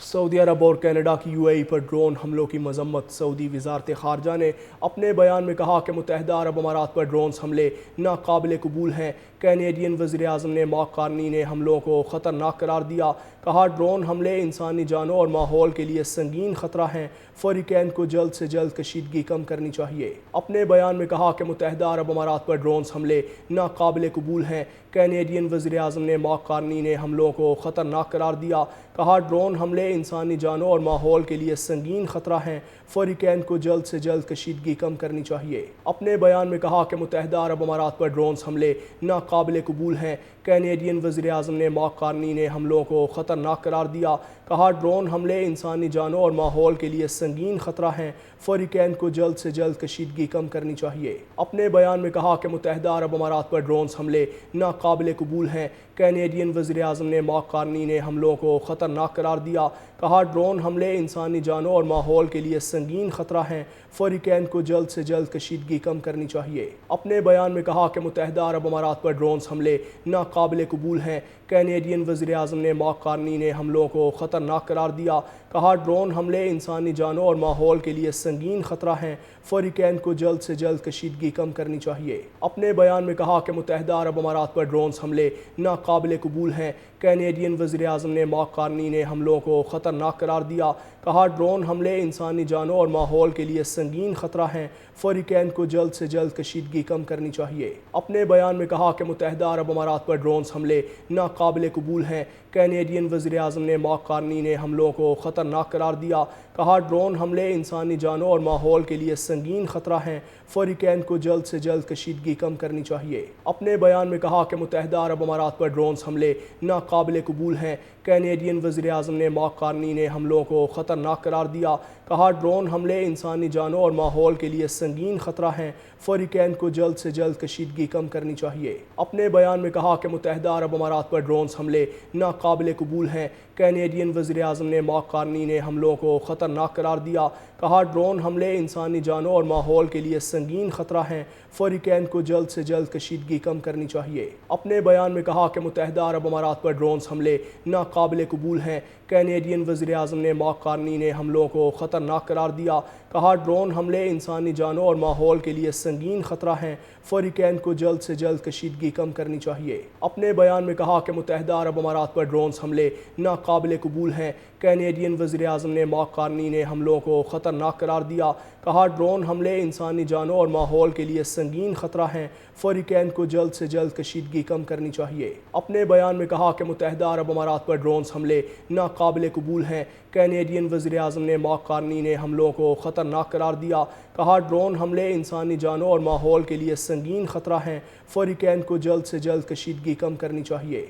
سعودی عرب اور کینیڈا کی UAE پر drone حملوں کی مذمت۔ سعودی وزارت خارجہ نے اپنے بیان میں کہا کہ متحدہ عرب امارات پر ڈرونز حملے ناقابل قبول ہیں۔ کینیڈین وزیر اعظم نے مارک کارنی نے حملوں کو خطرناک قرار دیا۔ کہا ڈرون حملے انسانی جانوں اور ماحول کے لیے سنگین خطرہ ہیں۔ فریقین کو جلد سے جلد کشیدگی کم کرنی چاہیے۔ اپنے بیان میں کہا کہ متحدہ عرب امارات پر ڈرونز حملے ناقابل قبول ہیں۔ کینیڈین وزیر اعظم نے مارک کارنی نے حملوں کو خطرناک قرار دیا۔ کہا ڈرون حملے انسانی جانوں اور ماحول کے لیے سنگین خطرہ ہیں۔ فریقین کو جلد سے جلد کشیدگی کم کرنی چاہیے۔ اپنے بیان میں کہا کہ متحدہ عرب امارات پر ڈرونز حملے ناقابل قبول ہیں۔ کینیڈین وزیر اعظم نے مارک کارنی نے حملوں کو خطرناک قرار دیا۔ کہا ڈرون حملے انسانی جانوں اور ماحول کے لیے سنگین خطرہ ہیں۔ فریقین کو جلد سے جلد کشیدگی کم کرنی چاہیے۔ اپنے بیان میں کہا کہ متحدہ عرب امارات پر ڈرونز حملے ناقابل قبول ہیں۔ کینیڈین وزیر اعظم نے مارک کارنی نے حملوں کو خطرناک قرار دیا۔ کہا ڈرون حملے انسانی جانوں اور ماحول کے لیے سنگین خطرہ ہیں۔ فریقین کو جلد سے جلد کشیدگی کم کرنی چاہیے۔ اپنے بیان میں کہا کہ متحدہ عرب امارات پر ڈرونز حملے ناقابل قبول ہیں۔ کینیڈین وزیر اعظم نے مارک کارنی نے حملوں کو خطرناک قرار دیا۔ کہا ڈرون حملے انسانی جانوں اور ماحول کے لیے سنگین خطرہ ہیں۔ فریقین کو جلد سے جلد کشیدگی کم کرنی چاہیے۔ اپنے بیان میں کہا کہ متحدہ عرب امارات پر ڈرونز حملے ناقابل قبول ہیں۔ کینیڈین وزیر اعظم نے مارک کارنی نے حملوں کو خطرناک قرار دیا۔ کہا ڈرون حملے انسانی جانوں اور ماحول کے لیے سنگین خطرہ ہیں۔ فریقین کو جلد سے جلد کشیدگی کم کرنی چاہیے۔ اپنے بیان میں کہا کہ متحدہ عرب امارات پر ڈرونز حملے ناقابل قبول ہیں۔ کینیڈین وزیر اعظم نے مارک کارنی نے حملوں کو خطرناک قرار دیا۔ کہا ڈرون حملے انسانی جانوں اور ماحول کے لیے سنگین خطرہ ہیں۔ فریقین کو جلد سے جلد کشیدگی کم کرنی چاہیے۔ اپنے بیان میں کہا کہ متحدہ عرب امارات پر ڈرونز حملے ناقابل قبول ہیں۔ کینیڈین وزیر اعظم نے مارک کارنی نے حملوں کو خطرناک قرار دیا۔ کہا ڈرون حملے انسانی جانوں اور ماحول کے لیے سنگین خطرہ ہیں۔ فریقین کو جلد سے جلد کشیدگی کم کرنی چاہیے۔ اپنے بیان میں کہا کہ متحدہ عرب امارات پر ڈرونز حملے ناقابل قبول ہیں۔ کینیڈین وزیر اعظم نے مارک کارنی نے حملوں کو خطرناک قرار دیا۔ کہا ڈرون حملے انسانی جانوں اور ماحول کے لیے سنگین خطرہ ہیں۔ فریقین کو جلد سے جلد کشیدگی کم کرنی چاہیے۔ اپنے بیان میں کہا کہ متحدہ عرب امارات پر ڈرونز حملے ناقابل قبول ہیں۔ کینیڈین وزیر اعظم نے مارک کارنی نے حملوں کو خطرناک قرار دیا۔ کہا ڈرون حملے انسانی جانوں اور ماحول کے لیے سنگین خطرہ ہیں۔ فریقین کو جلد سے جلد کشیدگی کم کرنی چاہیے۔ اپنے بیان میں کہا کہ متحدہ عرب امارات پر ڈرونز حملے ناقابل قبول ہیں۔ کینیڈین وزیر اعظم نے مارک کارنی نے حملوں کو خطرناک قرار دیا۔ کہا ڈرون حملے انسانی جانوں اور ماحول کے لیے سنگین خطرہ ہیں۔ فریقین کو جلد سے جلد کشیدگی کم کرنی چاہیے۔ اپنے بیان میں کہا کہ متحدہ عرب امارات پر ڈرونز حملے ناقابل قبول ہیں۔ کینیڈین وزیر اعظم نے مارک کارنی نے حملوں کو خطرناک قرار دیا۔ کہا ڈرون حملے انسانی جانوں اور ماحول کے لیے سنگین خطرہ ہیں۔ فریقین کو جلد سے جلد کشیدگی کم کرنی چاہیے۔